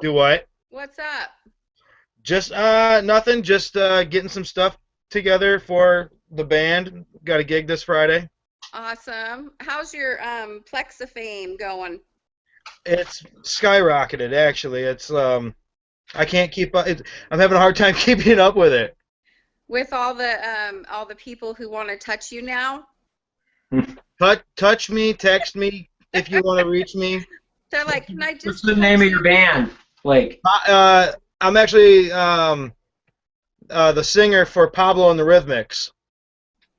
Do what? What's up? Just nothing. Just getting some stuff together for the band. Got a gig this Friday. Awesome. How's your Plexifame going? It's skyrocketed actually. It's I can't keep up. I'm having a hard time keeping up with it. With all the people who want to touch you now? Touch me, text me if you want to reach me. They're like, "Can I What's just the name touch of your you?" band, Blake? I'm actually the singer for Pablo and the Rhythmics.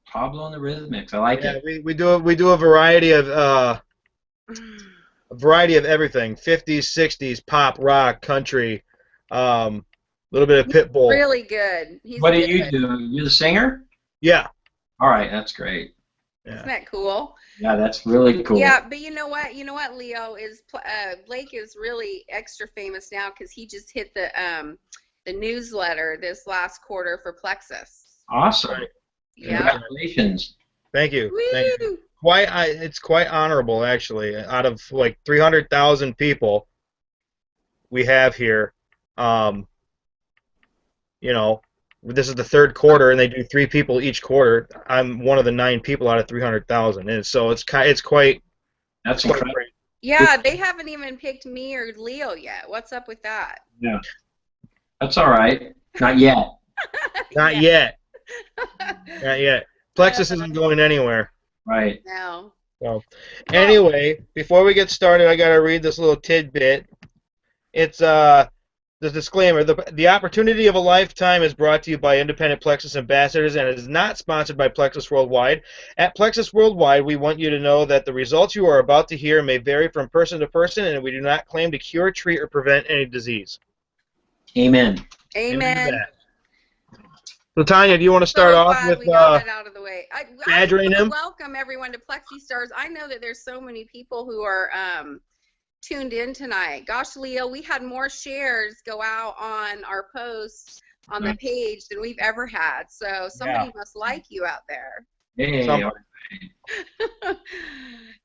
Pablo and the Rhythmics. I like Yeah, it. we do a variety of everything: 50s, 60s, pop, rock, country, a little bit of He's Pitbull. really good. He's What do good. you do? You're the singer? Yeah, All right, that's great. Isn't yeah. that cool? Yeah, that's really Yeah, cool. but you know what? You know what, Leo is Blake is really extra famous now because he just hit the newsletter this last quarter for Plexus. Awesome. Right. Yeah. That's right. Congratulations. Thank you. Thank you. Woo! It's quite honorable actually. Out of like 300,000 people we have here, um, you know, this is the third quarter, and they do three people each quarter. I'm one of the nine people out of 300,000, and so it's That's quite incredible. great. Yeah, they haven't even picked me or Leo yet. What's up with that? Yeah, that's all right. Not yet. Not Yeah. yet, not yet. Plexus isn't going anywhere. Right. No. So, Well, anyway, before we get started, I gotta read this little tidbit. It's the disclaimer: the opportunity of a lifetime is brought to you by independent Plexus ambassadors and is not sponsored by Plexus Worldwide. At Plexus Worldwide, we want you to know that the results you are about to hear may vary from person to person, and we do not claim to cure, treat, or prevent any disease. Amen. Amen to amen. that. So, Tanya, do you want to start So off glad with we got that out of the way. I just badgering want to him? welcome everyone to PlexiStars. I know that there's so many people who are tuned in tonight. Gosh, Leo, we had more shares go out on our posts on the page than we've ever had. So Yeah. somebody must like you out there. Hey. Somebody.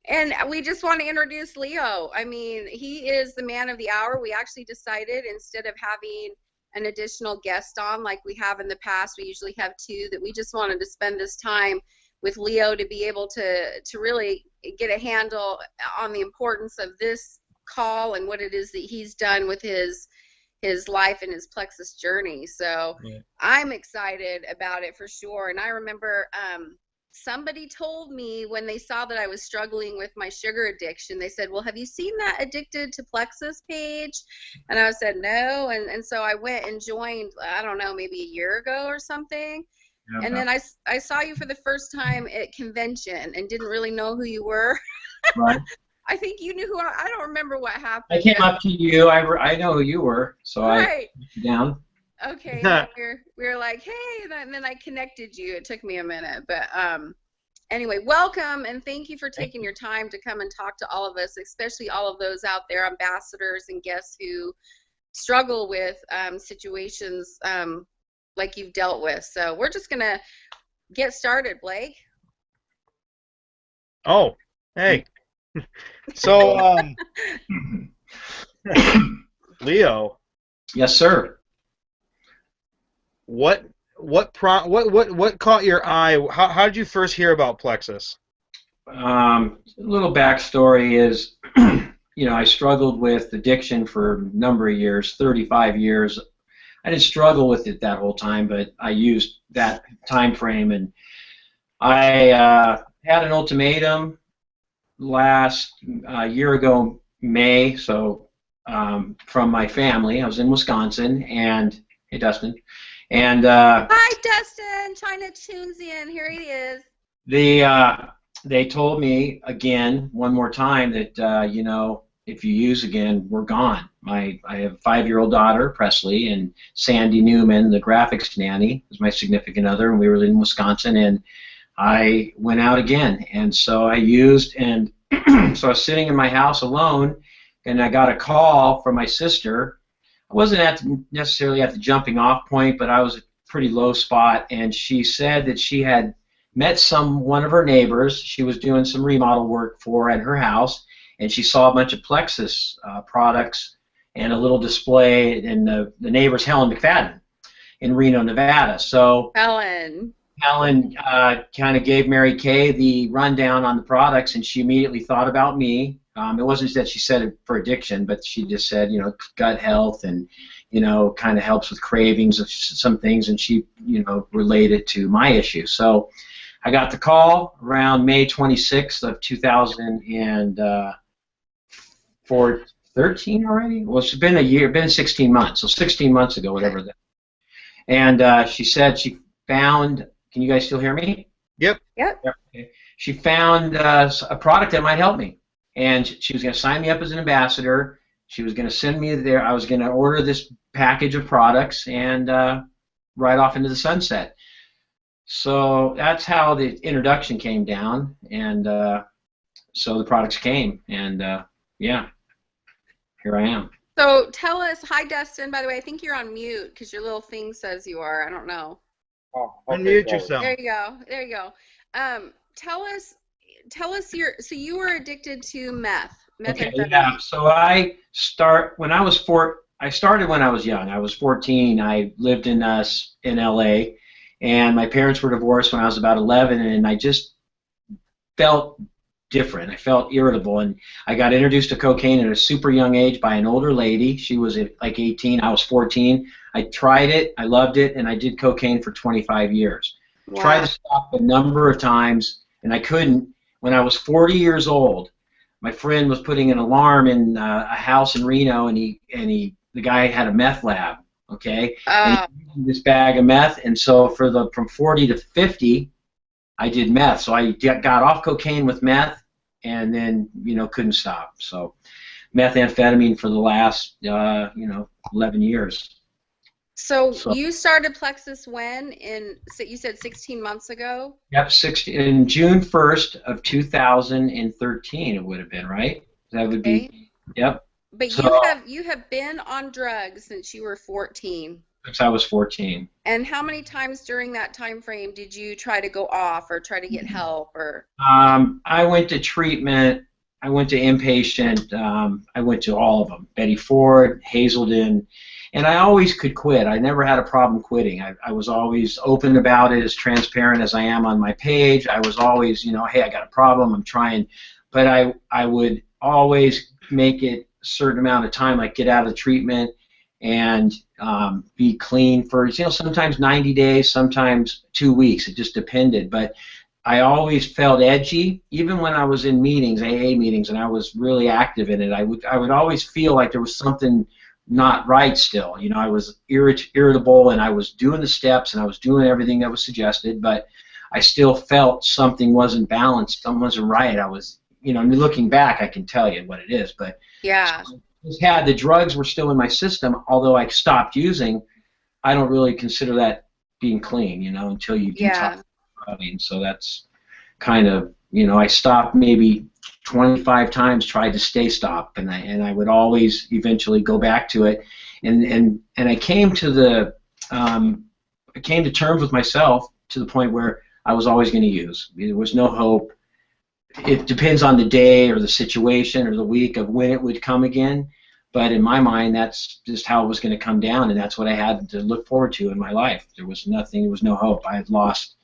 And we just want to introduce Leo. I mean, he is the man of the hour. We actually decided instead of having an additional guest on like we have in the past, we usually have two, that we just wanted to spend this time with Leo to be able to really get a handle on the importance of this call and what it is that he's done with his life and his plexus journey. So Yeah. I'm excited about it for sure. And I remember somebody told me when they saw that I was struggling with my sugar addiction, they said, well, have you seen that Addicted to Plexus page? And I said, no. And so I went and joined, I don't know, maybe a year ago or something. And Yeah. then I saw you for the first time at convention and didn't really know who you were. Right. I think you knew who I don't remember what I happened. came up to you. I know who you were, so I put Right. you down. Okay, and then we were like, hey, and then I connected you. It took me a minute, but anyway, welcome and thank you for taking your time to come and talk to all of us, especially all of those out there, ambassadors and guests who struggle with situations like you've dealt with. So we're just gonna get started, Blake. Oh, hey. So, Leo, Yes, sir. what caught your eye? How did you first hear about Plexus? A little backstory is, I struggled with addiction for a number of years, 35 years. I didn't struggle with it that whole time, but I used that time frame, and I had an ultimatum last year ago, May, so from my family. I was in Wisconsin, and hey, Dustin, and Hi, Dustin. China tunes in. Here he is. the they told me again one more time that if you use again, we're gone. I have a 5-year-old daughter, Presley, and Sandy Newman, the graphics nanny, is my significant other, and we were in Wisconsin, and I went out again, and so I used, and so I was sitting in my house alone, and I got a call from my sister. I wasn't necessarily at the jumping off point, but I was at a pretty low spot, and she said that she had met one of her neighbors. She was doing some remodel work for at her house, and she saw a bunch of Plexus products and a little display in the neighbor's Helen McFadden in Reno, Nevada. So Helen kind of gave Mary Kay the rundown on the products, and she immediately thought about me. It wasn't that she said it for addiction, but she just said, gut health and, kind of helps with cravings of some things, and she, related to my issue. So I got the call around May 26th of 2013 already. Well, it's been a year, been 16 months, so 16 months ago, whatever that. And she said she found. Can you guys still hear me? Yep. Yep. Okay. She found a product that might help me, and she was going to sign me up as an ambassador. She was going to send me there. I was going to order this package of products and ride off into the sunset. So that's how the introduction came down, and so the products came, and yeah, here I am. So tell us, hi Dustin, by the way, I think you're on mute because your little thing says you are. I don't know. Oh, okay, Unmute sorry. yourself. There you go. There you go. Tell us so you were addicted to meth. Okay, Methamphetamine. yeah. So I started when I was young. I was 14. I lived in LA, and my parents were divorced when I was about 11, and I just felt different. I felt irritable, and I got introduced to cocaine at a super young age by an older lady. She was like 18. I was 14. I tried it. I loved it, and I did cocaine for 25 years. Wow. Tried to stop a number of times, and I couldn't. When I was 40 years old, my friend was putting an alarm in a house in Reno, and the guy had a meth lab. Okay, and he gave me this bag of meth, and so from 40 to 50, I did meth. So I got off cocaine with meth, and then couldn't stop. So methamphetamine for the last 11 years. So you started Plexus when? You said 16 months ago? Yep, in June 1st of 2013 it would have been, right? That would be, yep. But you have been on drugs since you were 14. Since I was 14. And how many times during that time frame did you try to go off or try to get help or? I went to treatment. I went to inpatient. I went to all of them. Betty Ford, Hazelden. And I always could quit. I never had a problem quitting. I was always open about it, as transparent as I am on my page. I was always, hey, I got a problem, I'm trying. But I would always make it a certain amount of time, like get out of treatment and be clean for, sometimes 90 days, sometimes 2 weeks. It just depended. But I always felt edgy, even when I was in meetings, AA meetings, and I was really active in it. I would always feel like there was something not right still. I was irritable, and I was doing the steps, and I was doing everything that was suggested, but I still felt something wasn't balanced, something wasn't right. I was, looking back, I can tell you what it is, but yeah. The drugs were still in my system, although I stopped using. I don't really consider that being clean, until you detox. So that's kind of, I stopped maybe 25 times, tried to stay stopped, and I would always eventually go back to it, and I came to terms with myself to the point where I was always going to use. There was no hope. It depends on the day or the situation or the week of when it would come again, but in my mind, that's just how it was going to come down, and that's what I had to look forward to in my life. There was nothing. There was no hope. I had lost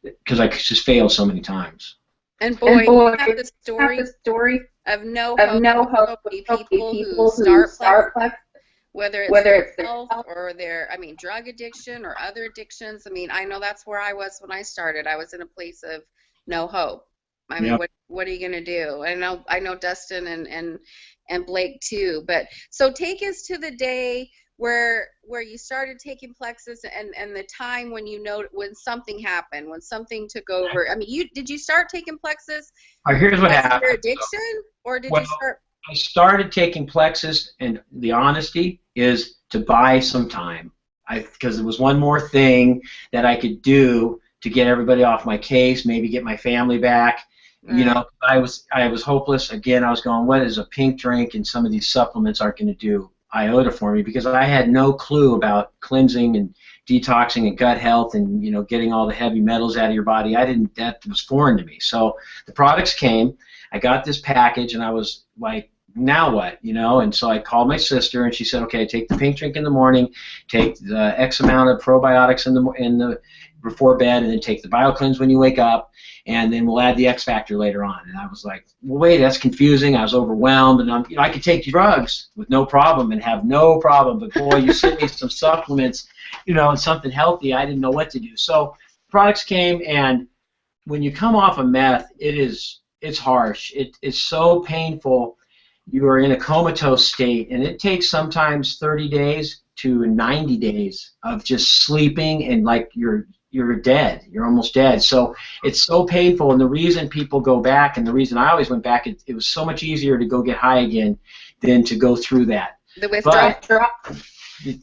because I just failed so many times. And boy, you have the story of no hope. People who start Plex, whether it's their health or their, drug addiction or other addictions. I know that's where I was when I started. I was in a place of no hope. What are you going to do? I know Dustin and Blake too. But so take us to the day where you started taking Plexus and the time when when something happened, when something took over. Did you start taking Plexus? Here's what happened. Your addiction, or did you start? I started taking Plexus, and the honesty is to buy some time, because it was one more thing that I could do to get everybody off my case, maybe get my family back. I was hopeless. Again, I was going, what is a pink drink and some of these supplements aren't going to do iota for me, because I had no clue about cleansing and detoxing and gut health and getting all the heavy metals out of your body. That was foreign to me. So the products came. I got this package, and I was like now what, you know? And so I called my sister, and she said, okay, take the pink drink in the morning, take the X amount of probiotics in the before bed, and then take the BioCleanse when you wake up, and then we'll add the X Factor later on. And I was like, well, wait, that's confusing. I was overwhelmed, and you know, I could take drugs with no problem and have no problem, but boy, you sent me some supplements, you know, and something healthy, I didn't know what to do. So products came, and when you come off of meth, it's harsh. It's so painful. You are in a comatose state, and it takes sometimes 30 days to 90 days of just sleeping, and like you're dead. You're almost dead. So it's so painful, and the reason people go back, and the reason I always went back, it was so much easier to go get high again than to go through that. The withdrawal.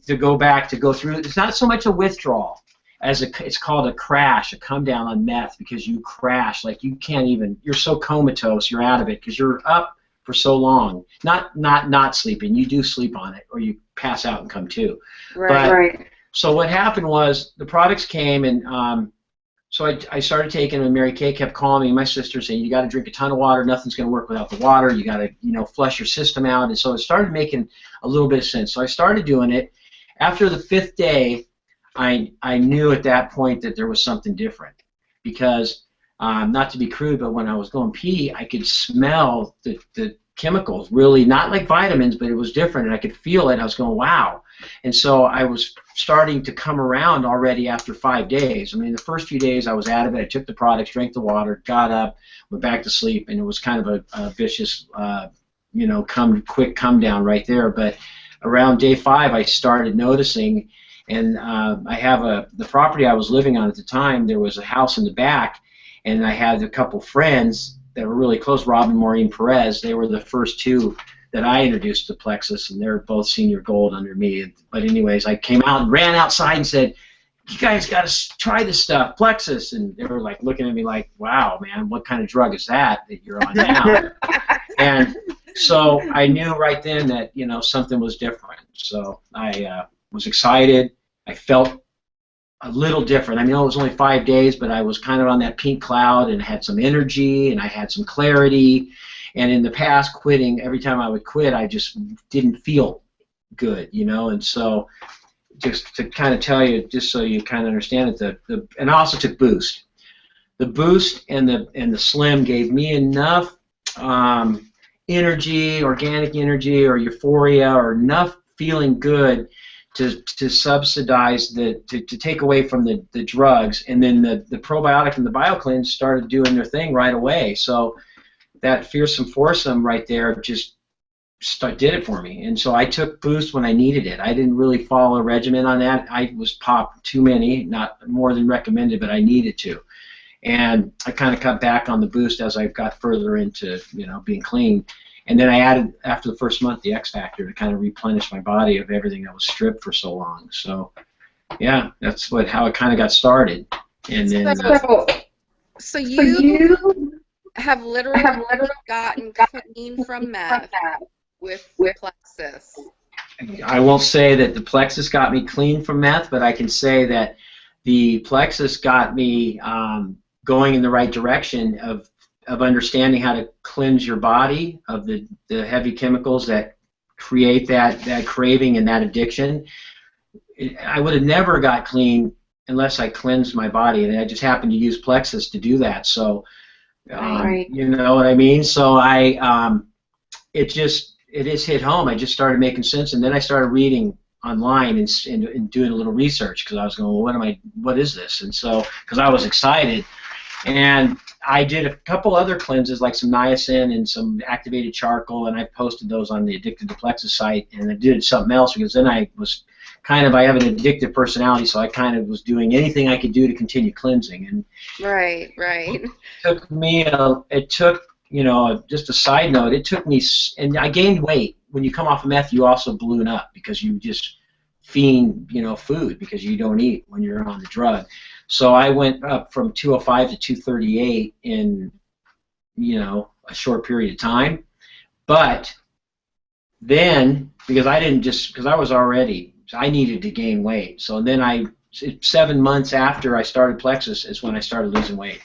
To go back, to go through, it's not so much a withdrawal as it's called a crash, a come down on meth, because you crash, like you can't even, you're so comatose, you're out of it because you're up for so long. Not sleeping. You do sleep on it, or you pass out and come to. Right. So what happened was the products came, and so I started taking them, and Mary Kay kept calling me, and my sister saying, you got to drink a ton of water. Nothing's going to work without the water. You got to, you know, flush your system out. And so it started making a little bit of sense. So I started doing it. After the 5th day, I knew at that point that there was something different, because not to be crude, but when I was going pee, I could smell the chemicals, really, not like vitamins, but it was different, and I could feel it. I was going, wow. And so I was starting to come around already after 5 days. I mean, the first few days I was out of it. I took the products, drank the water, got up, went back to sleep, and it was kind of a vicious, you know, quick come down right there. But around day 5, I started noticing, and I have the property I was living on at the time, there was a house in the back, and I had a couple friends that were really close, Rob and Maureen Perez. They were the first 2 that I introduced to Plexus, and they're both senior gold under me. But anyways, I came out and ran outside and said, you guys got to try this stuff, Plexus. And they were like looking at me like, wow, man, what kind of drug is that you're on now? And so I knew right then that, you know, something was different. So I was excited. I felt a little different. I mean, it was only 5 days, but I was kind of on that pink cloud and had some energy, and I had some clarity. And in the past, quitting, every time I would quit, I just didn't feel good, you know. And so just to kind of tell you, just so you kind of understand it, and I also took Boost. The Boost and the Slim gave me enough energy, organic energy, or euphoria, or enough feeling good to subsidize to take away from the drugs. And then the probiotic and the BioCleanse started doing their thing right away. So that fearsome foursome right there just did it for me. And so I took Boost when I needed it. I didn't really follow a regimen on that. I was popped too many, not more than recommended, but I needed to. And I kind of cut back on the Boost as I got further into, you know, being clean. And then I added, after the first month, the X Factor to kind of replenish my body of everything that was stripped for so long. So, yeah, that's how it kind of got started. And then, so you have literally gotten clean from meth with Plexus. I won't say that the Plexus got me clean from meth, but I can say that the Plexus got me going in the right direction of understanding how to cleanse your body of the heavy chemicals that create that craving and that addiction. I would have never got clean unless I cleansed my body, and I just happened to use Plexus to do that. So, you know what I mean? So it just hit home. I just started making sense, and then I started reading online and doing a little research, because I was going, well, what is this? And so, because I was excited. And I did a couple other cleanses, like some niacin and some activated charcoal, and I posted those on the Addicted to Plexus site. And I did something else, because then I have an addictive personality, so I kind of was doing anything I could do to continue cleansing. And Right. It took, you know, just a side note, it took me, and I gained weight. When you come off of meth, you also balloon up, because you just fiend, you know, food, because you don't eat when you're on the drug. So I went up from 205 to 238 in, you know, a short period of time. But then, because I needed to gain weight. So then 7 months after I started Plexus is when I started losing weight.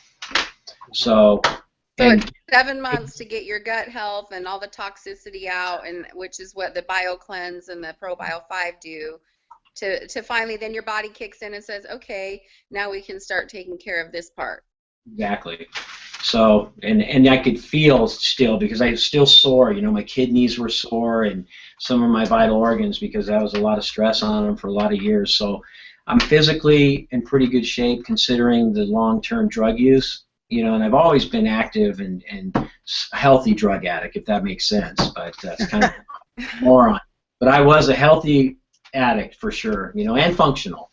So So And it's 7 months to get your gut health and all the toxicity out, and which is what the Bio Cleanse and the ProBio 5 do. To finally, then your body kicks in and says, okay, now we can start taking care of this part. exactly. So, and I could feel still, because I was still sore. You know, my kidneys were sore and some of my vital organs, because that was a lot of stress on them for a lot of years. So I'm physically in pretty good shape considering the long-term drug use. You know, and I've always been active and a healthy drug addict, if that makes sense. But that's kind of moron. But I was a healthy addict for sure, you know, and functional,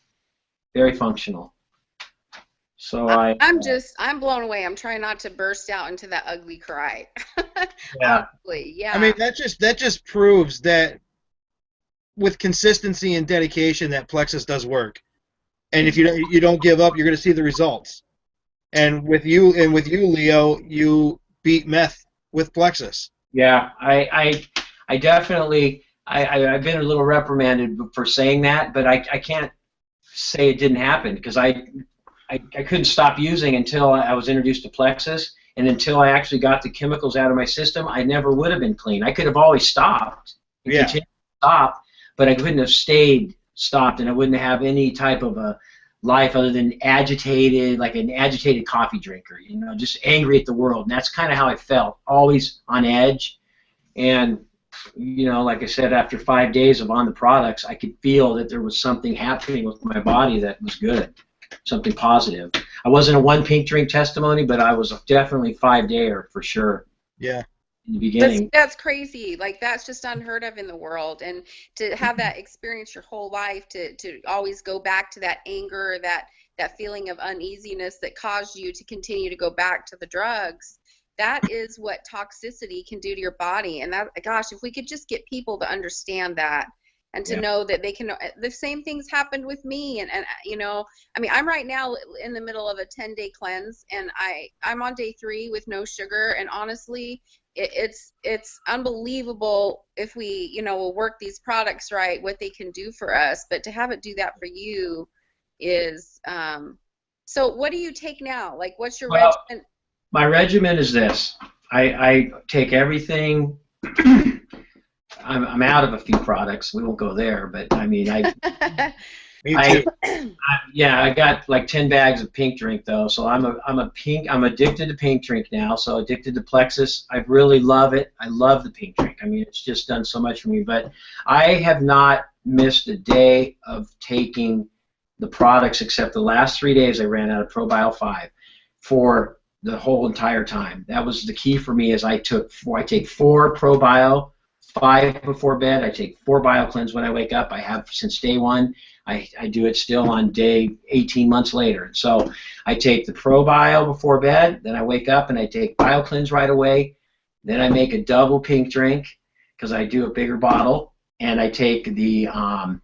very functional. So I'm blown away. I'm trying not to burst out into that ugly cry. yeah, Honestly, yeah. I mean, that just proves that with consistency and dedication, that plexus does work. And if you don't give up, you're going to see the results. And with you, Leo, you beat meth with plexus. yeah, I definitely, I've been a little reprimanded for saying that, but I can't say it didn't happen, because I couldn't stop using until I was introduced to plexus, and until I actually got the chemicals out of my system, I never would have been clean. I could have always stopped and Yeah. continued to stop, but I couldn't have stayed stopped, and I wouldn't have any type of a life other than agitated, like an agitated coffee drinker, you know, just angry at the world. And that's kind of how I felt, always on edge. And, you know, like I said, after 5 days of on the products, I could feel that there was something happening with my body that was good, something positive. I wasn't a one pink drink testimony, but I was definitely 5-dayer for sure. Yeah. In the beginning. That's crazy. Like, that's just unheard of in the world. And to have that experience your whole life, to always go back to that anger, that feeling of uneasiness that caused you to continue to go back to the drugs, that is what toxicity can do to your body. And that, gosh, if we could just get people to understand that, and to know that they can, the same things happened with me. And you know, I mean, I'm right now in the middle of a 10-day cleanse, and I'm on day 3 with no sugar. And honestly, it's unbelievable if we, you know, will work these products right, what they can do for us. But to have it do that for you is, so what do you take now? Like, what's your regimen? My regimen is this. I take everything. I'm out of a few products. We won't go there, but I mean, Me too. yeah, I got like 10 bags of pink drink though. So I'm addicted to pink drink now. So addicted to plexus. I really love it. I love the pink drink. I mean, it's just done so much for me. But I have not missed a day of taking the products, except the last 3 days I ran out of ProBio 5 for the whole entire time. That was the key for me. Is I take 4 ProBio 5 before bed. I take 4 BioCleanse when I wake up. I have since day 1. I do it still on day 18 months later. So I take the ProBio before bed, then I wake up and I take BioCleanse right away. Then I make a double pink drink because I do a bigger bottle, and I take the and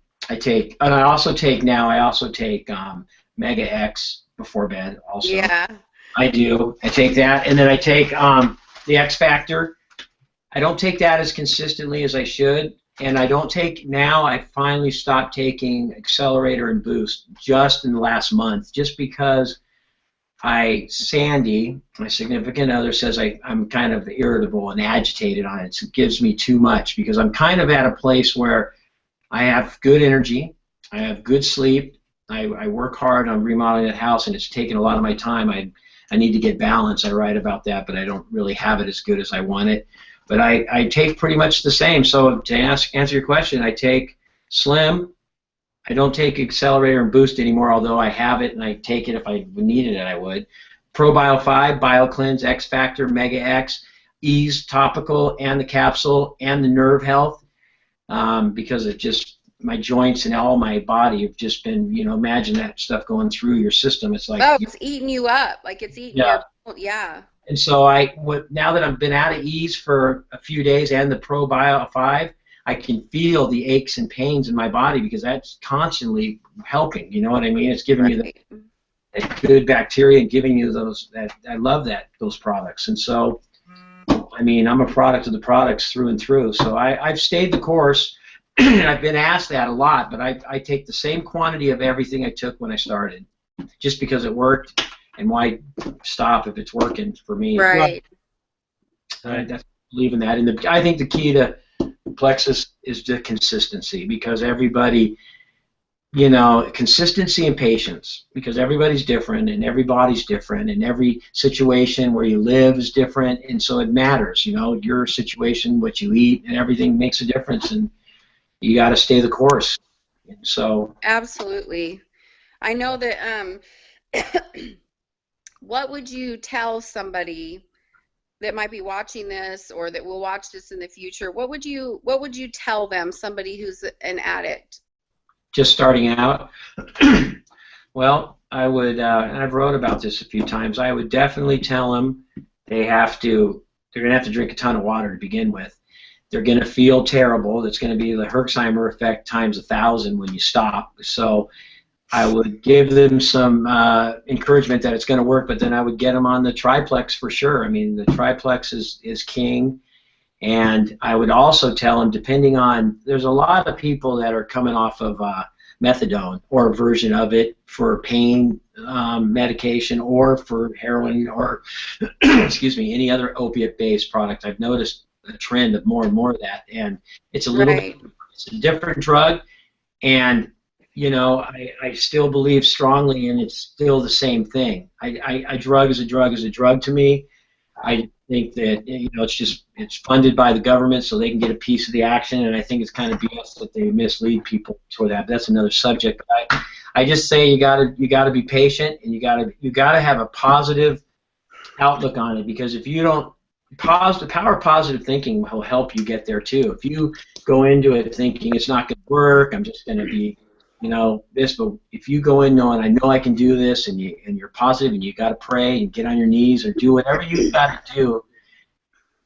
I also take Mega X before bed also. Yeah. I do. I take that, and then I take the X Factor. I don't take that as consistently as I should, and I don't take now. I finally stopped taking Accelerator and Boost just in the last month, just because Sandy, my significant other, says I'm kind of irritable and agitated on it. So it gives me too much, because I'm kind of at a place where I have good energy, I have good sleep, I work hard on remodeling that house, and it's taken a lot of my time. I need to get balance. I write about that, but I don't really have it as good as I want it. But I take pretty much the same. So to answer your question, I take Slim. I don't take Accelerator and Boost anymore, although I have it and I take it if I needed it, I would. ProBio 5, BioCleanse, X Factor, Mega X, Ease Topical, and the capsule, and the nerve health, because it just, my joints and all my body have just been, you know, imagine that stuff going through your system. It's like, oh, it's eating you up, like it's eating your, yeah. And so now that I've been out of Ease for a few days and the ProBio 5, I can feel the aches and pains in my body, because that's constantly helping. You know what I mean? It's giving you that good bacteria and giving you those. I love those products. And so, I mean, I'm a product of the products through and through. So I've stayed the course. I've been asked that a lot, but I take the same quantity of everything I took when I started, just because it worked. and why stop if it's working for me? Right. I definitely believe in that. And I think the key to Plexus is the consistency, because everybody, you know, consistency and patience, because everybody's different and everybody's different and every situation where you live is different, and so it matters, you know, your situation, what you eat, and everything makes a difference, and you got to stay the course. And so Absolutely. I know that what would you tell somebody that might be watching this or that will watch this in the future? What would you tell them, somebody who's an addict? just starting out, well, I would, and I've wrote about this a few times, I would definitely tell them they're going to have to drink a ton of water to begin with. They're going to feel terrible. It's going to be the Herxheimer effect times 1,000 when you stop. So I would give them some encouragement that it's going to work, but then I would get them on the triplex for sure. I mean, the triplex is king. And I would also tell them, depending on, there's a lot of people that are coming off of methadone or a version of it for pain medication or for heroin or, excuse me, any other opiate-based product. I've noticed a trend of more and more of that, and it's a little Right. bit, it's a different drug, and you know, I still believe strongly, and it's still the same thing. A drug is a drug is a drug to me. I think that, you know, it's funded by the government so they can get a piece of the action, and I think it's kind of BS that they mislead people toward that. But that's another subject. But I just say you gotta be patient, and you gotta have a positive outlook on it, because if you don't, the power of positive thinking will help you get there too. If you go into it thinking it's not going to work, I'm just going to be, you know, this, but if you go in knowing I know I can do this, and you're positive, and you got to pray and get on your knees or do whatever you got to do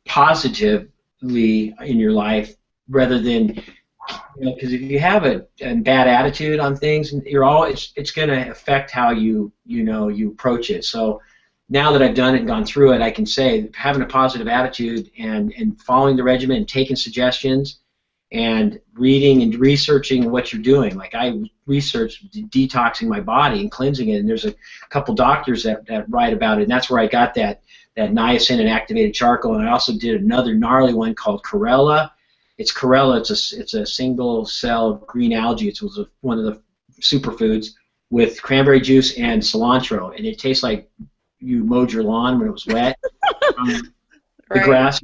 positively in your life, rather than, you know, because if you have a bad attitude on things, it's going to affect how you approach it. So now that I've done it and gone through it, I can say having a positive attitude and following the regimen and taking suggestions and reading and researching what you're doing. Like I researched detoxing my body and cleansing it, and there's a couple doctors that write about it, and that's where I got that niacin and activated charcoal. And I also did another gnarly one called Chlorella. It's Chlorella. It's a single cell green algae. It was one of the superfoods with cranberry juice and cilantro, and it tastes like you mowed your lawn when it was wet. The Right. grass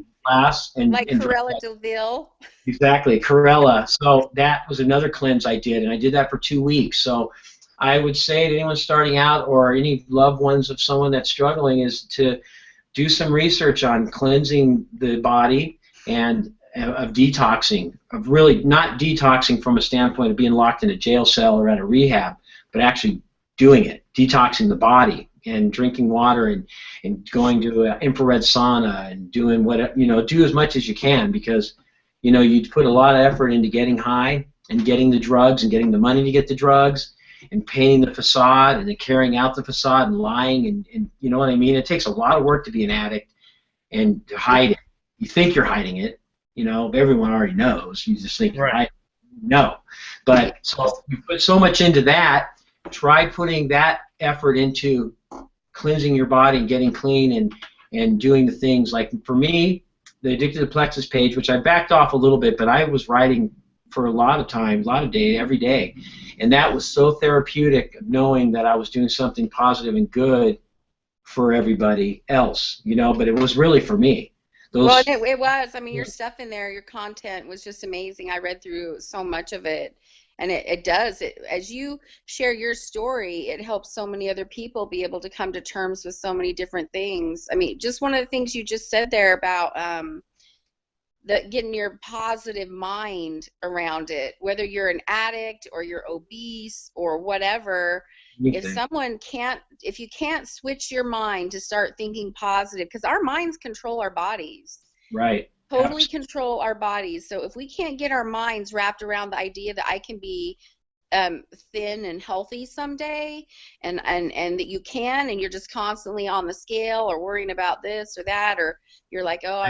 and Like Corella DeVille. exactly, Chlorella. So that was another cleanse I did, and I did that for 2 weeks. So I would say to anyone starting out or any loved ones of someone that's struggling is to do some research on cleansing the body and of detoxing, of really not detoxing from a standpoint of being locked in a jail cell or at a rehab, but actually doing it, detoxing the body and drinking water and going to an infrared sauna and doing what, you know, do as much as you can, because, you know, you put a lot of effort into getting high and getting the drugs and getting the money to get the drugs and painting the facade and then carrying out the facade and lying and you know what I mean? It takes a lot of work to be an addict and to hide it. You think you're hiding it, you know, everyone already knows. You just think you're hiding it. No. But so you put so much into that, try putting that effort into cleansing your body and getting clean and doing the things. Like for me, the Addicted to Plexus page, which I backed off a little bit, but I was writing for a lot of time, a lot of day, every day, and that was so therapeutic, knowing that I was doing something positive and good for everybody else, you know, but it was really for me. Well, it was. I mean, your stuff in there, your content was just amazing. I read through so much of it, and it does. As you share your story, it helps so many other people be able to come to terms with so many different things. I mean, just one of the things you just said there about getting your positive mind around it, whether you're an addict or you're obese or whatever. If you can't switch your mind to start thinking positive, because our minds control our bodies. Right. Totally control our bodies. So if we can't get our minds wrapped around the idea that I can be thin and healthy someday, and that you can, and you're just constantly on the scale or worrying about this or that, or you're like, oh,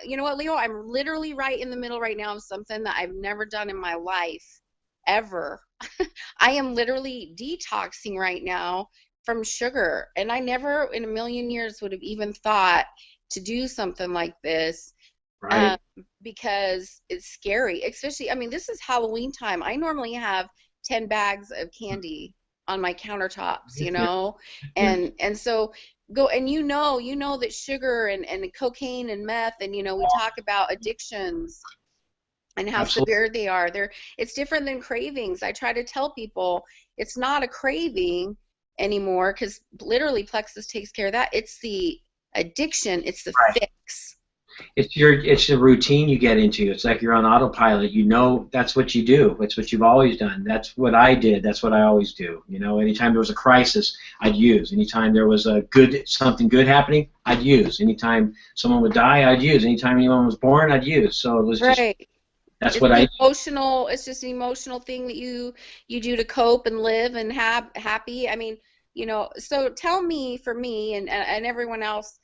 you know what, Leo, I'm literally right in the middle right now of something that I've never done in my life ever. I am literally detoxing right now from sugar. And I never in a million years would have even thought to do something like this, Right. because it's scary. Especially, I mean, this is Halloween time. I normally have 10 bags of candy on my countertops, you know, and so go, and you know that sugar and cocaine and meth, and we talk about addictions and how Absolutely. severe they are. It's different than cravings. I try to tell people it's not a craving anymore, because literally Plexus takes care of that. It's the addiction. It's the Right. fix. It's the routine you get into. It's like you're on autopilot. You know that's what you do. It's what you've always done. That's what I did. That's what I always do. You know, anytime there was a crisis, I'd use. Anytime there was something good happening, I'd use. Anytime someone would die, I'd use. Anytime anyone was born, I'd use. So it was just Right. that's It's what I. emotional. It's just an emotional thing that you do to cope and live and have happy. I mean, so tell me, for me and everyone else,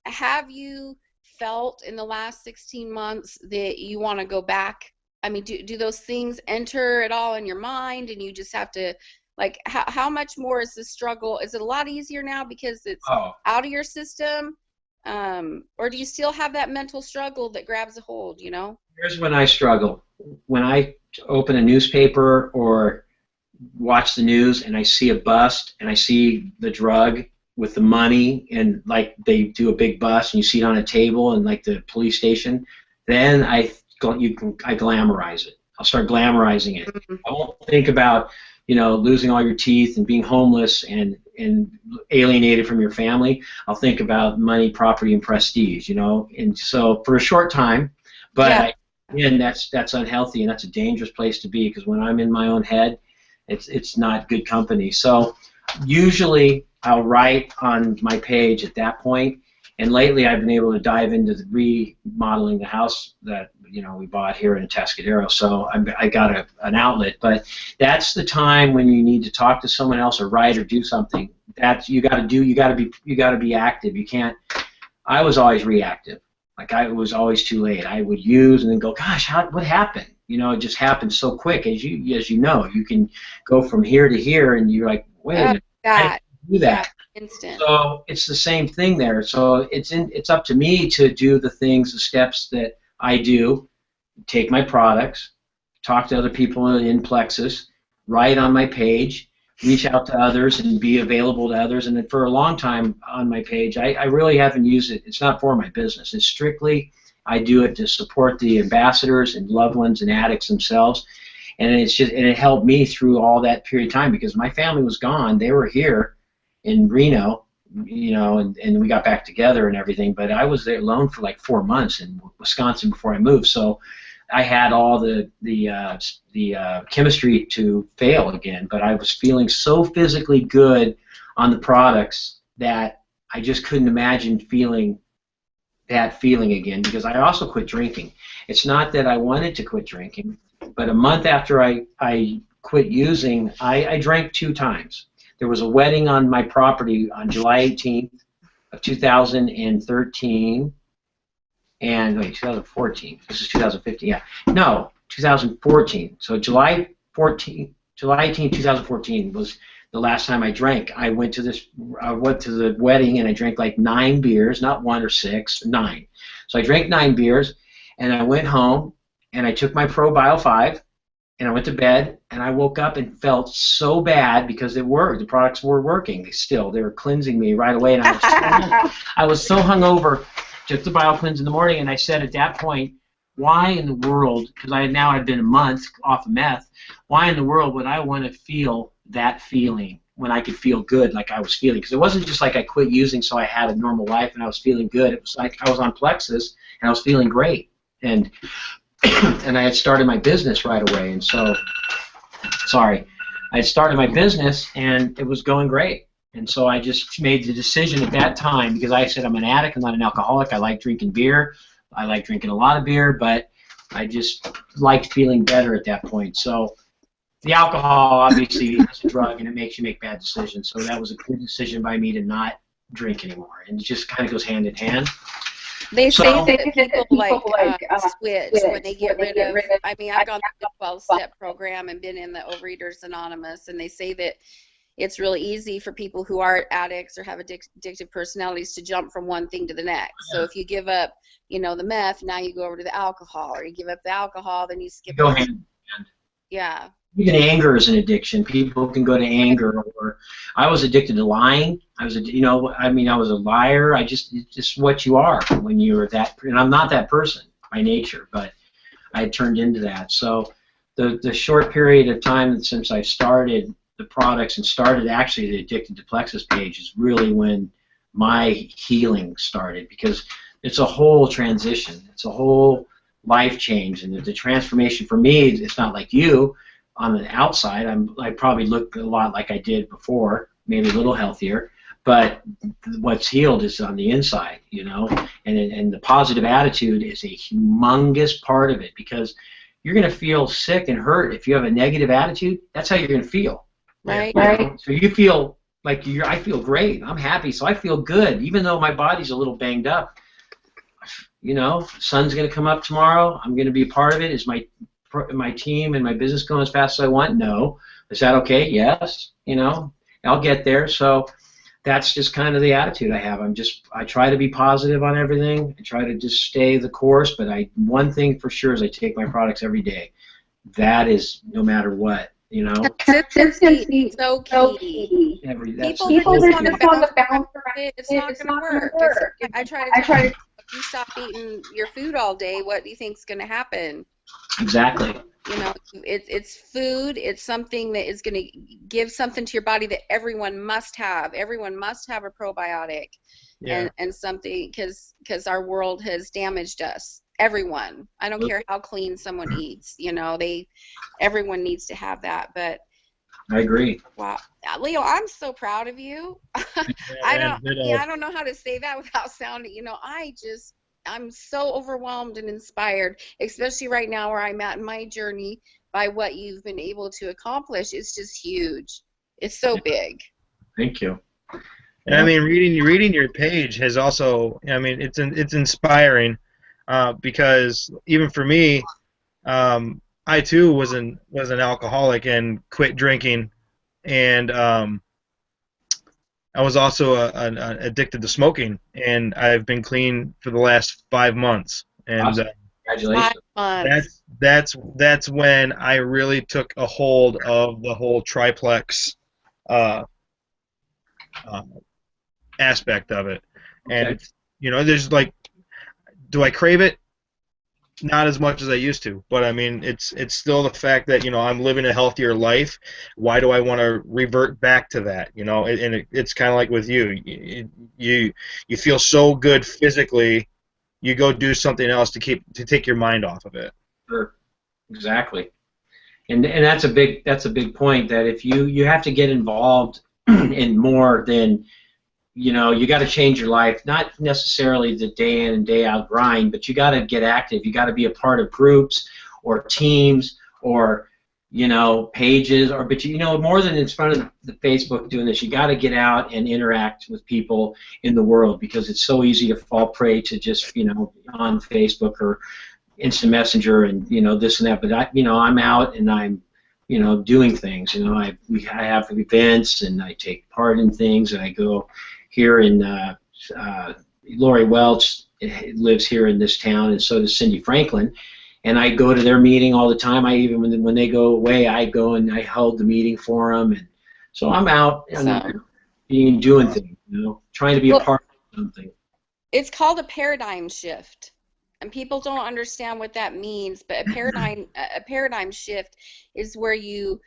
have you felt in the last 16 months that you want to go back? I mean, do those things enter at all in your mind, and you just have to, like, how much more is the struggle? Is it a lot easier now because it's Oh. out of your system? Or do you still have that mental struggle that grabs a hold, Here's when I struggle. When I open a newspaper or watch the news and I see a bust and I see the drug with the money, and like they do a big bust and you see it on a table in like the police station, then I glamorize it. I'll start glamorizing it. I won't think about losing all your teeth and being homeless and alienated from your family. I'll think about money, property, and prestige. And so for a short time, but Yeah. again, that's unhealthy, and that's a dangerous place to be, because when I'm in my own head, it's not good company. So usually I'll write on my page at that point, and lately I've been able to dive into the remodeling the house that we bought here in Atascadero. So I got an outlet, but that's the time when you need to talk to someone else or write or do something. That's you got to be active. You can't. I was always reactive. Like, I was always too late. I would use and then go, gosh, what happened? It just happens so quick. As you know, you can go from here to here, and you're like, wait a minute, I didn't do that. Yeah, instant. So it's the same thing there. So it's up to me to do the steps that I do. Take my products, talk to other people in Plexus, write on my page, reach out to others, and be available to others. And for a long time on my page, I really haven't used it. It's not for my business. It's strictly, I do it to support the ambassadors and loved ones and addicts themselves. And it helped me through all that period of time, because my family was gone. They were here in Reno, and we got back together and everything. But I was there alone for like 4 months in Wisconsin before I moved. So I had all the chemistry to fail again, but I was feeling so physically good on the products that I just couldn't imagine feeling that feeling again, because I also quit drinking. It's not that I wanted to quit drinking, but a month after I quit using, I drank 2 times. There was a wedding on my property on July 18th of 2013. And wait, 2014. This is 2015. Yeah, no, 2014. So July 18th, 2014 was the last time I drank. I went to the wedding, and I drank like 9 beers, not 1 or 6, 9. So I drank 9 beers, and I went home, and I took my ProBio 5, and I went to bed, and I woke up and felt so bad, because the products were working. They were cleansing me right away, and I was so hungover. Took the BioCleanse in the morning, and I said at that point, why in the world, because I'd been a month off of meth, why in the world would I want to feel that feeling when I could feel good like I was feeling? Because it wasn't just like I quit using so I had a normal life and I was feeling good. It was like I was on Plexus and I was feeling great. And and I had started my business right away. And so, I had started my business, and it was going great. And so I just made the decision at that time, because I said I'm an addict, I'm not an alcoholic. I like drinking beer. I like drinking a lot of beer, but I just liked feeling better at that point. So the alcohol obviously is a drug, and it makes you make bad decisions. So that was a good decision by me to not drink anymore. And it just kind of goes hand in hand. They say that people like switch when they get rid of. I mean, I've gone through the 12-step program and been in the Overeaters Anonymous, and they say that it's really easy for people who are addicts or have addictive personalities to jump from one thing to the next. So if you give up, you know, the meth, now you go over to the alcohol, or you give up the alcohol, then you skip Go over. hand in hand. Yeah. Even anger is an addiction. People can go to anger. Or I was addicted to lying. I was, you know, I mean, I was a liar. It's just what you are when you're that. And I'm not that person by nature, but I had turned into that. So the short period of time since I started the products and started actually the Addicted to Plexus page is really when my healing started, because it's a whole transition. It's a whole life change, and the transformation for me, it's not like you. On the outside, I probably look a lot like I did before, maybe a little healthier, but what's healed is on the inside, you know, and the positive attitude is a humongous part of it, because you're going to feel sick and hurt if you have a negative attitude. That's how you're going to feel. Right. You know? So you feel like I feel great. I'm happy, so I feel good, even though my body's a little banged up. You know, sun's going to come up tomorrow. I'm going to be a part of it. Is my team and my business going as fast as I want? No. Is that okay? Yes. You know, I'll get there. So that's just kind of the attitude I have. I try to be positive on everything. I try to just stay the course. But one thing for sure is I take my products every day. That is no matter what. You know, Consistency is so key. People just want to bounce around. It's not going to work. I try to tell you, if you stop eating your food all day, what do you think's going to happen? Exactly. You know, it's food. It's something that is going to give something to your body that everyone must have. Everyone must have a probiotic, and something, because our world has damaged us. Everyone. I don't care how clean someone eats. You know, everyone needs to have that. But I agree. wow, Leo, I'm so proud of you. I don't know how to say that without sounding. You know, I'm so overwhelmed and inspired, especially right now where I'm at in my journey, by what you've been able to accomplish. It's just huge. It's so big. Thank you. And I mean, reading your page has also, I mean, it's inspiring, because even for me, I too was an alcoholic and quit drinking, and I was also addicted to smoking, and I've been clean for the last 5 months. And awesome. Congratulations. 5 months. That's when I really took a hold of the whole triplex aspect of it. And Okay. you know, there's like, do I crave it? Not as much as I used to, but I mean, it's still the fact that, you know, I'm living a healthier life. Why do I want to revert back to that? You know, it's kind of like with you. You feel so good physically, you go do something else to take your mind off of it. Sure. Exactly. And that's a big point, that if you have to get involved in more than, you know, you got to change your life, not necessarily the day in and day out grind, but you got to get active. You got to be a part of groups or teams or, you know, pages, but you know, more than in front of the Facebook doing this, you got to get out and interact with people in the world, because it's so easy to fall prey to just, you know, on Facebook or instant messenger and, you know, this and that. But I'm out and I'm, you know, doing things. You know, I have events and I take part in things, and I go here in Lori Welch lives here in this town, and so does Cindy Franklin, and I go to their meeting all the time. I even when they go away, I go and I hold the meeting for them, and so I'm out and doing things, you know, trying to be a part of something. It's called a paradigm shift, and people don't understand what that means. But a paradigm shift is where you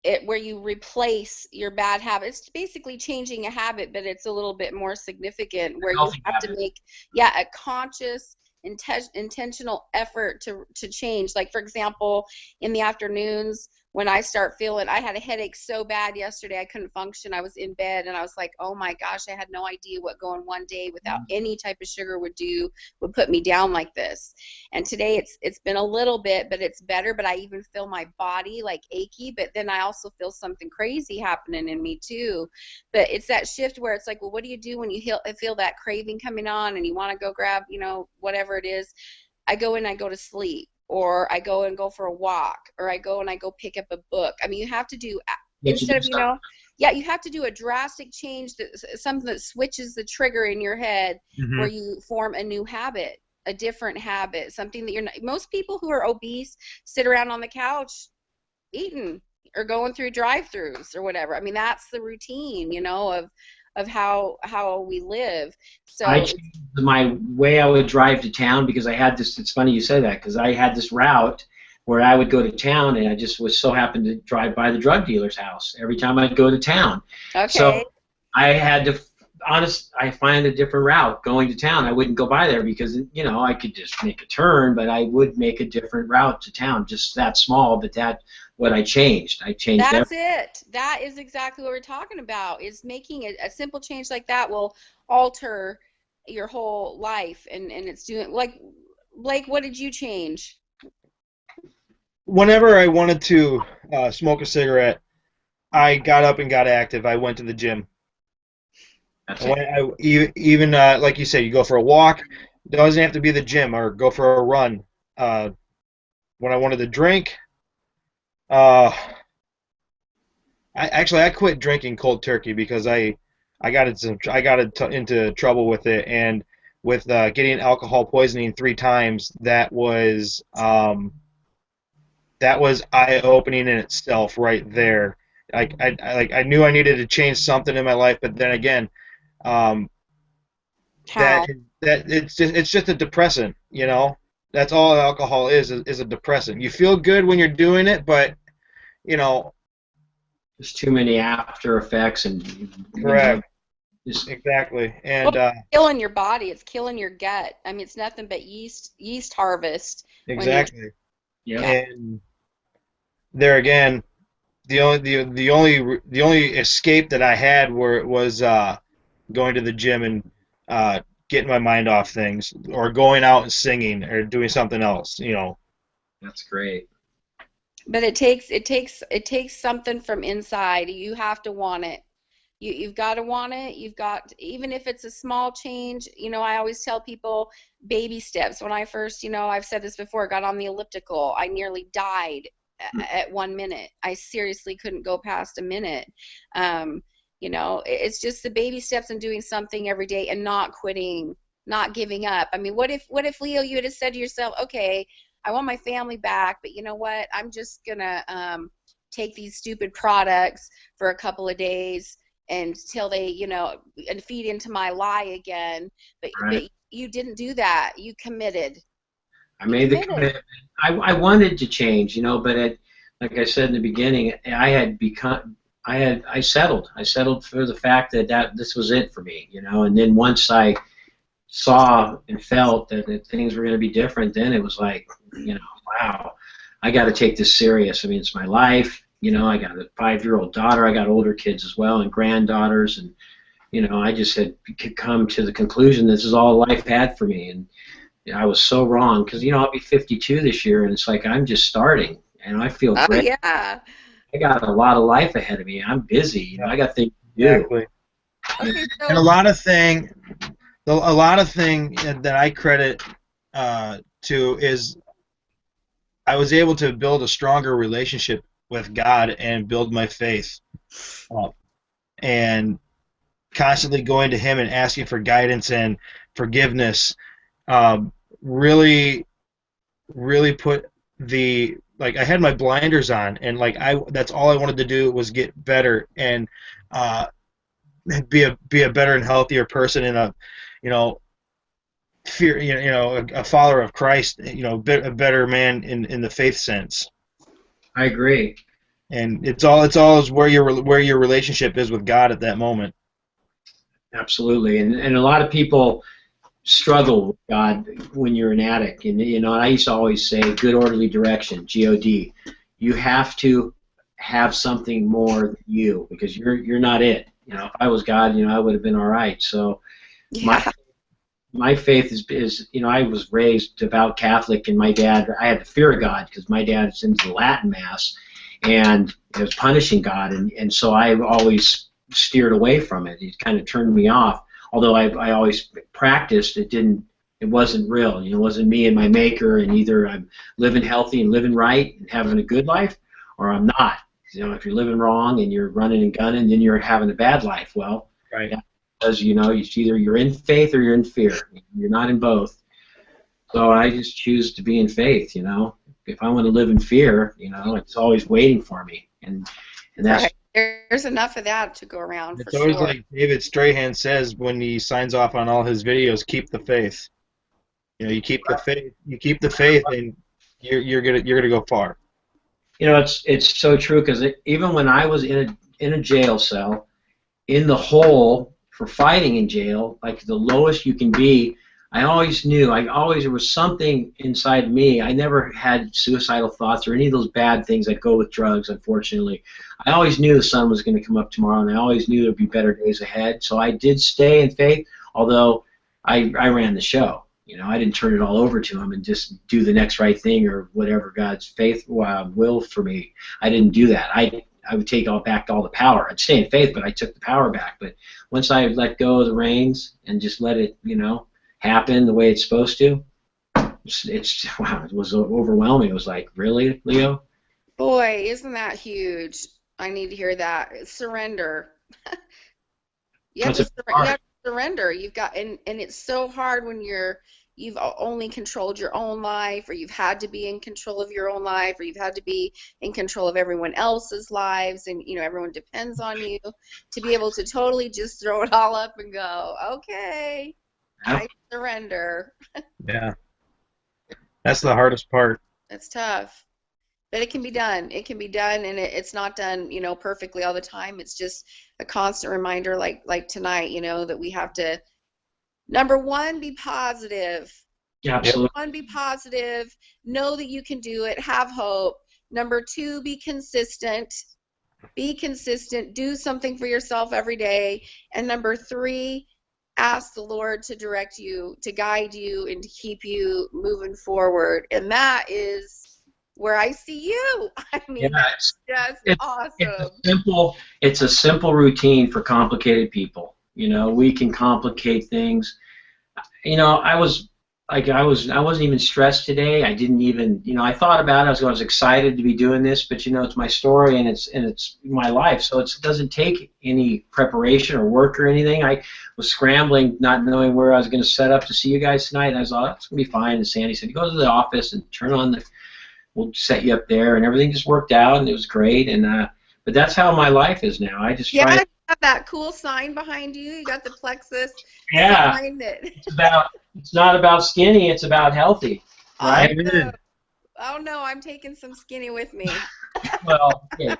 replace your bad habits. It's basically changing a habit, but it's a little bit more significant, where you have to make a conscious, intentional effort to change. Like, for example, in the afternoons, when I start feeling, I had a headache so bad yesterday I couldn't function. I was in bed and I was like, oh my gosh, I had no idea what going one day without any type of sugar would put me down like this. And today it's been a little bit, but it's better. But I even feel my body like achy, but then I also feel something crazy happening in me too. But it's that shift where it's like, well, what do you do when you feel that craving coming on and you want to go grab, you know, whatever it is? I go and I go to sleep, or I go and go for a walk, or I go and I go pick up a book. I mean, you have to do Get you to instead do of, something. yeah, you have to do a drastic change, something that switches the trigger in your head where Hmm. you form a new habit, a different habit, something that you're not. Most people who are obese sit around on the couch eating or going through drive-throughs or whatever. I mean, that's the routine, of how we live. I So changed my way I would drive to town because I had this. It's funny you say that because I had this route where I would go to town and I just was so happened to drive by the drug dealer's house every time I'd go to town. okay, So I had to, I find a different route going to town. I wouldn't go by there because I could just make a turn, but I would make a different route to town, just that small. But that what I changed. I changed that's everything. it. That is exactly what we're talking about. Is making a simple change like that will alter your whole life, and it's doing like Blake. What did you change? Whenever I wanted to smoke a cigarette, I got up and got active. I went to the gym. That's I it. went, even like you said, you go for a walk. It doesn't have to be the gym, or go for a run. Uh, when I wanted to drink, uh, I quit drinking cold turkey because I got into trouble with it, and with getting alcohol poisoning 3 times. That was eye opening in itself right there. I knew I needed to change something in my life, but then again, um, that How? that it's just a depressant. That's all alcohol is a depressant. You feel good when you're doing it, but you know, There's too many after effects, and correct, just exactly, Well, and it's killing your body. It's killing your gut. I mean, it's nothing but yeast harvest when you're, exactly, yep. yeah. and there again, the only escape that I had was going to the gym and getting my mind off things, or going out and singing, or doing something else. That's great. But it takes something from inside. You have to want it. You've got to want it. Even if it's a small change. I always tell people baby steps. When I first, I've said this before, got on the elliptical, I nearly died at 1 minute. I seriously couldn't go past a minute. It's just the baby steps and doing something every day and not quitting, not giving up. I mean, what if Leo, you had said to yourself, okay, I want my family back, but you know what? I'm just gonna take these stupid products for a couple of days until they, and feed into my lie again. But Right. you didn't do that. You committed. I You made the committed. commitment. I wanted to change, but like I said in the beginning, I settled. I settled for the fact that this was it for me, And then once I saw and felt that things were going to be different, then it was like, wow, I got to take this serious. I mean, it's my life. I got a 5-year-old daughter. I got older kids as well and granddaughters, and I just had come to the conclusion this is all life had for me, and I was so wrong because I'll be 52 this year, and it's like I'm just starting, and I feel Oh great. yeah. I got a lot of life ahead of me. I'm busy. Yeah, I got things to do. exactly. Okay, And so a lot of thing that I credit to is I was able to build a stronger relationship with God and build my faith up, and constantly going to Him and asking for guidance and forgiveness. Um, really, really put the like I had my blinders on, and that's all I wanted to do was get better and uh, be a better and healthier person, and you know fear a follower of Christ, a better man in the faith sense. I agree. And it's all is where your relationship is with God at that moment. Absolutely. And a lot of people struggle with God when you're an addict. And I used to always say good orderly direction, God. You have to have something more than you because you're not it. If I was God, I would have been all right. So my yeah. my faith is I was raised devout Catholic, and I had the fear of God because my dad is into the Latin Mass, and it was punishing God, and so I always steered away from it. It kind of turned me off. Although I always practiced, it wasn't real. It wasn't me and my Maker, and either I'm living healthy and living right and having a good life, or I'm not. You know, if you're living wrong and you're running and gunning, then you're having a bad life. Well, Right. because you know, it's either you're in faith or you're in fear. You're not in both. So I just choose to be in faith. You know, if I want to live in fear, you know, it's always waiting for me, and that's Right. There's enough of that to go around for It's always sure. like David Strahan says when he signs off on all his videos, keep the faith. You know, you keep the faith, and you're gonna go far. you know, it's so true because even when I was in a jail cell, in the hole for fighting in jail, like the lowest you can be, I always knew. There was something inside me. I never had suicidal thoughts or any of those bad things that go with drugs, unfortunately. I always knew the sun was going to come up tomorrow, and I always knew there'd be better days ahead. So I did stay in faith, although I ran the show. You know, I didn't turn it all over to him and just do the next right thing or whatever God's faith will for me. I didn't do that. I would take back all the power. I'd stay in faith, but I took the power back. But once I let go of the reins and just let it, you know, happen the way it's supposed to, wow, it was overwhelming. It was like, really, Leo? Boy, isn't that huge? I need to hear that. Surrender. You have That's to hard. you have to surrender. You've got and it's so hard when you've only controlled your own life, or you've had to be in control of your own life, or you've had to be in control of everyone else's lives, and you know everyone depends on you to be able to totally just throw it all up and go, okay, I surrender. Yeah, that's the hardest part. It's tough. But it can be done. It can be done, and it's not done, you know, perfectly all the time. It's just a constant reminder, like tonight, you know, that we have to, number one, be positive. Yeah, Yep. absolutely. One, be positive. Know that you can do it. Have hope. Number two, be consistent. Be consistent. Do something for yourself every day. And number three, ask the Lord to direct you, to guide you, and to keep you moving forward. And that is where I see you. I Yeah, mean, that's just it's awesome. it's a simple routine for complicated people. You know, we can complicate things. You know, I wasn't even stressed today. I didn't even, you know, I thought about it. I was excited to be doing this, but you know, it's my story and it's my life, so it doesn't take any preparation or work or anything. I was scrambling, not knowing where I was going to set up to see you guys tonight, and I was like, it's gonna be fine. And Sandy said, go to the office and turn on the, we'll set you up there, and everything just worked out, and it was great. And but that's how my life is now. I just Yeah, try. you have that cool sign behind you. You got the plexus Yeah, sign that. it's not about skinny, it's about healthy, right? Awesome. Oh no, I'm taking some skinny with me. Well, yeah.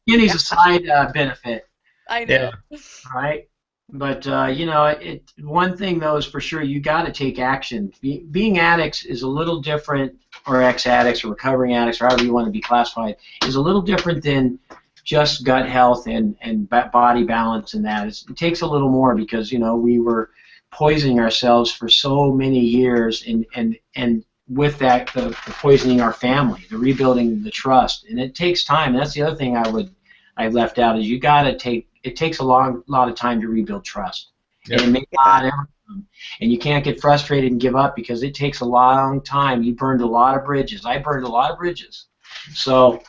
Skinny's a side benefit, I Yeah. know. right? But you know, one thing though is for sure, you got to take action. Being addicts is a little different, or ex-addicts or recovering addicts, or however you want to be classified, is a little different than just gut health and body balance and that. It takes a little more because you know we were poisoning ourselves for so many years, and with that the poisoning our family, the rebuilding the trust, and it takes time. That's the other thing I left out is it takes a lot of time to rebuild trust. Yep. And it may not ever come. And you can't get frustrated and give up because it takes a long time. You burned a lot of bridges. I burned a lot of bridges. So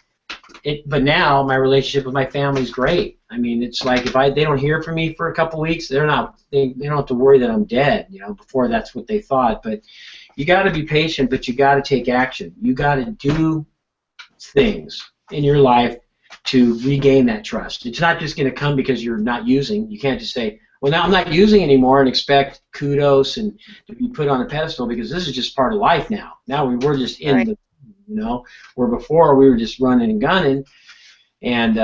but now my relationship with my family is great. I mean, it's like if they don't hear from me for a couple weeks, they don't have to worry that I'm dead. You know, before that's what they thought. But you got to be patient, but you got to take action. You got to do things in your life to regain that trust. It's not just going to come because you're not using. You can't just say, well, now I'm not using anymore and expect kudos and to be put on a pedestal because this is just part of life now. Now we're just in Right. the, you know, where before we were just running and gunning, and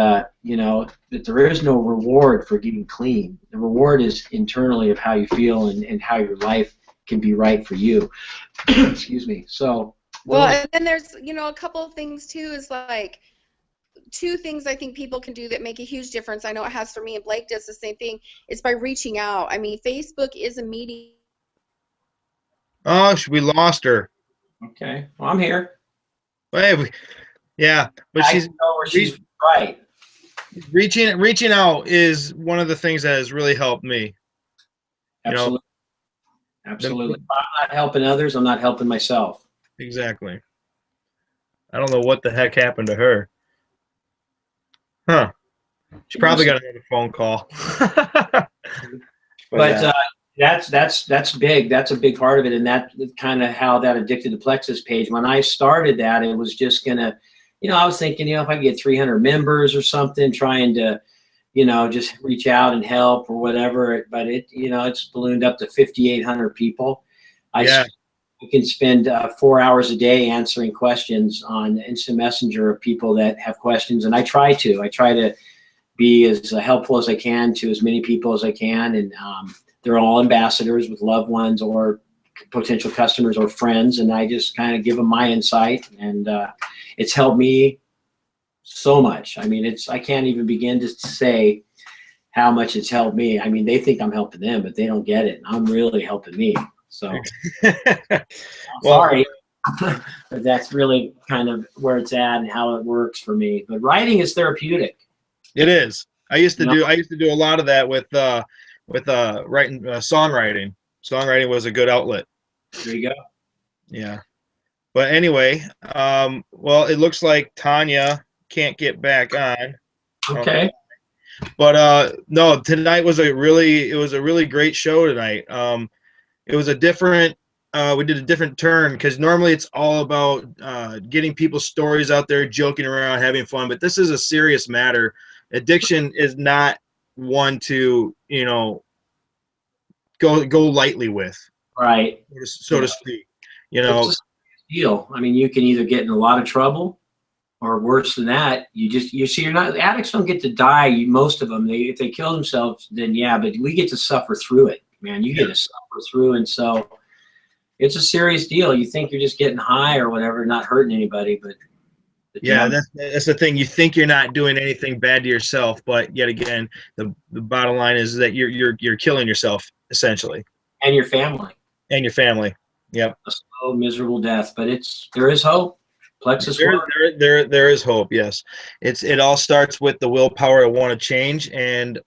you know, that there is no reward for getting clean. The reward is internally of how you feel and how your life can be right for you. Excuse me. So Well, and then there's, you know, a couple of things too, is like two things I think people can do that make a huge difference. I know it has for me, and Blake does the same thing. It's by reaching out. I mean, Facebook is a medium. Oh, we lost her. okay, well, I'm here. Hey, yeah, but I she's know where she's right. reaching out is one of the things that has really helped me. Absolutely. You know, Absolutely. If I'm not helping others, I'm not helping myself. exactly. I don't know what the heck happened to her. Huh. She probably got another phone call. But that's big. That's a big part of it, and that's kind of how that Addicted to Plexus page. When I started that, it was just gonna, I was thinking, if I could get 300 members or something, trying to, just reach out and help or whatever. But it's ballooned up to 5,800 people. We can spend 4 hours a day answering questions on Instant Messenger of people that have questions, and I try to be as helpful as I can to as many people as I can, and they're all ambassadors with loved ones or potential customers or friends, and I just kind of give them my insight, and it's helped me so much. I mean, I can't even begin to say how much it's helped me. I mean, they think I'm helping them, but they don't get it. I'm really helping me. So I'm sorry, but that's really kind of where it's at and how it works for me. But writing is therapeutic. It is. I used to do a lot of that with writing, songwriting. Songwriting was a good outlet. There you go. Yeah. But anyway, well, it looks like Tanya can't get back on. Okay. But no, tonight was a really great show tonight. It was a different. We did a different turn because normally it's all about getting people's stories out there, joking around, having fun. But this is a serious matter. Addiction is not one to go lightly with, right? So to speak. It's a deal. I mean, you can either get in a lot of trouble, or worse than that, you're not. Addicts don't get to die. Most of them, if they kill themselves, then yeah. But we get to suffer through it, man. You get to suffer through, and so it's a serious deal. You think you're just getting high or whatever, not hurting anybody, but yeah, that's the thing. You think you're not doing anything bad to yourself, but yet again, the bottom line is that you're killing yourself essentially, and your family. Yep. A slow, miserable death, but there is hope. Plexus work. There is hope. Yes, it all starts with the willpower to want to change and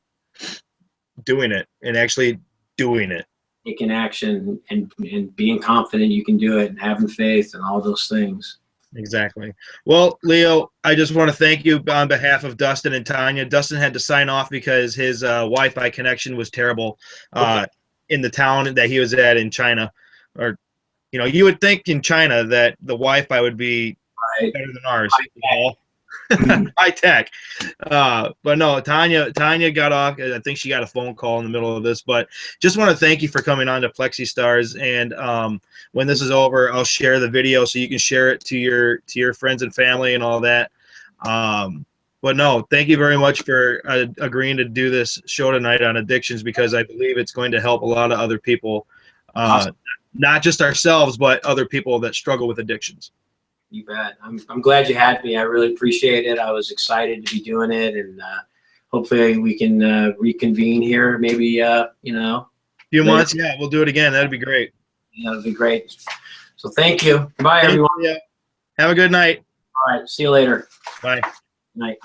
doing it, and actually doing it. Taking action and being confident you can do it, and having faith and all those things. Exactly. Well, Leo, I just want to thank you on behalf of Dustin and Tanya. Dustin had to sign off because his Wi-Fi connection was terrible in the town that he was at in China. Or, you would think in China that the Wi-Fi would be better than ours. High tech. But no, Tanya got off. I think she got a phone call in the middle of this. But just want to thank you for coming on to PLEXYSTARS. And when this is over, I'll share the video so you can share it to your friends and family and all that. But no, thank you very much for agreeing to do this show tonight on addictions, because I believe it's going to help a lot of other people, awesome. Not just ourselves, but other people that struggle with addictions. You bet. I'm glad you had me. I really appreciate it. I was excited to be doing it, and hopefully we can reconvene here. Maybe few months. Yeah, we'll do it again. That'd be great. Yeah, that'd be great. So thank you. Bye, everyone. Have a good night. All right. See you later. Bye. Night.